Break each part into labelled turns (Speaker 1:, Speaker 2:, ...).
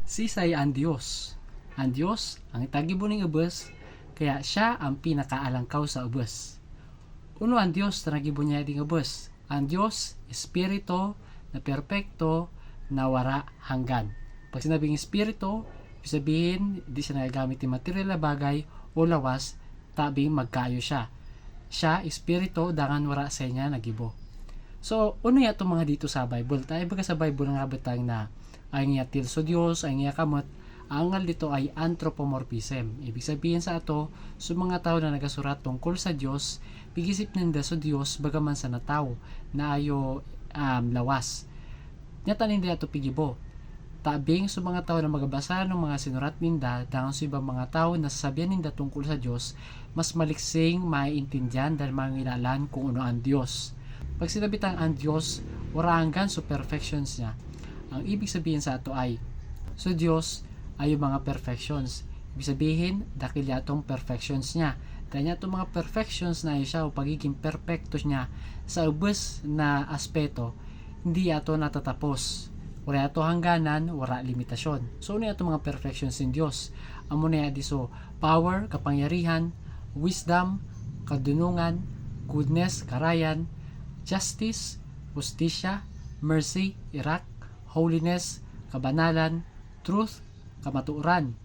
Speaker 1: Sisay ang Dios. Ang Dios ang itagibo ning ubos, kaya siya ang pinakaalangkaw sa ubos. Uno ang Dios na nagibo niya ding ubos. Ang Dios, Espiritu na perpekto na wara hanggan. Pag sinabing Espiritu, ibig sabihin, di siya nagagamit ng material na bagay o lawas, tabing magkayo siya. Siya, Espiritu, dangan wara sa niya nagibo. So, uno ya itong mga dito sa Bible. Tayo baga sa Bible nga batang na ay nga til so Dios, ay nga kamot, ang ngal dito ay anthropomorphism. Ibig sabihin sa ato, sa mga tao na nagasurat tungkol sa Dios, pigisip ninda sa Dios bagaman sa nataw na ayo lawas. Nyata ninda ato pigibo. Tabing sa mga tao na magabasa ng mga sinurat ninda, dahil sa ibang mga tao na sasabihan ninda tungkol sa Dios, mas maliksing maiintindihan dahil mangilalan kung ano ang Dios. Pag sinabitang ang Diyos, warangan sa perfections niya. Ang ibig sabihin sa ato ay, so Diyos ay yung mga perfections. Ibig sabihin, dakil yatong perfections niya. Dahil niya itong mga perfections na siya o pagiging perfecto niya sa ubos na aspeto, hindi yato natatapos. Wala yato hangganan, wala limitasyon. So, ano yato mga perfections ng Diyos? Amo na yadi so, power, kapangyarihan, wisdom, kadunungan, goodness, karayan, justice, justisya, mercy, irak, holiness, kabanalan, truth, kamatuoran,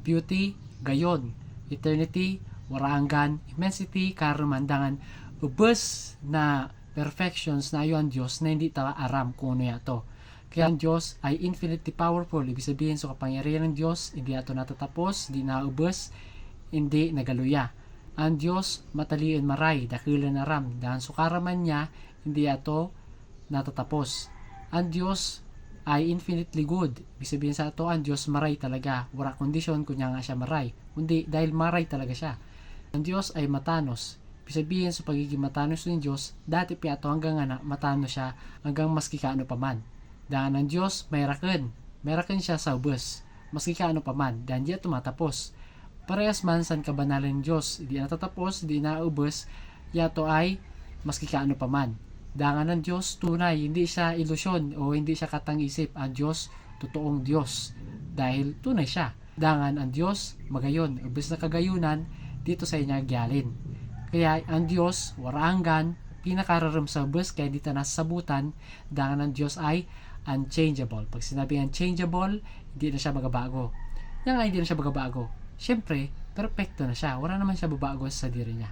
Speaker 1: beauty, gayon, eternity, waraanggan, immensity, karumandangan, ubos na perfections na ayon ang Diyos na hindi tawa aram kung ano yato. Kaya ang Diyos ay infinitely powerful. Ibig sabihin, so kapangyarihan ng Diyos, hindi yato natatapos, hindi naubos, hindi nagaluya. Ang Diyos mataliin maray, dakila na ram, dahil sukaraman niya, hindi ato natatapos. Ang Diyos ay infinitely good. Ibig sabihin sa ato, ang Diyos maray talaga. Wala kondisyon kunya nga siya maray. Kundi dahil maray talaga siya. Ang Diyos ay matanos. Ibig sabihin sa pagiging matanos ng Diyos, dati pi ato hanggang nga matanos siya hanggang maski kaano pa man. Dahil ang Diyos may raken. May raken siya sa ubos. Maski kaano pa man. Dahil di ato matapos. Parehas man san kabanalan ng Diyos. Di natatapos, di naubos. Yato ay maski kaano pa man. Dangan ng Diyos tunay, hindi siya ilusyon o hindi siya katang-isip. Ang Diyos, totoong Diyos. Dahil tunay siya. Dangan ang Diyos, magayon. Ubus na kagayunan, dito sa inya gyalin. Kaya ang Diyos, waraanggan, pinakararam sa ubus, kaya dito nasasabutan. Dangan ng Diyos ay unchangeable. Pag sinabi unchangeable, hindi na siya magabago. Yan nga hindi na siya magabago. Siyempre, perfecto na siya. Wala naman siya babago sa diri niya.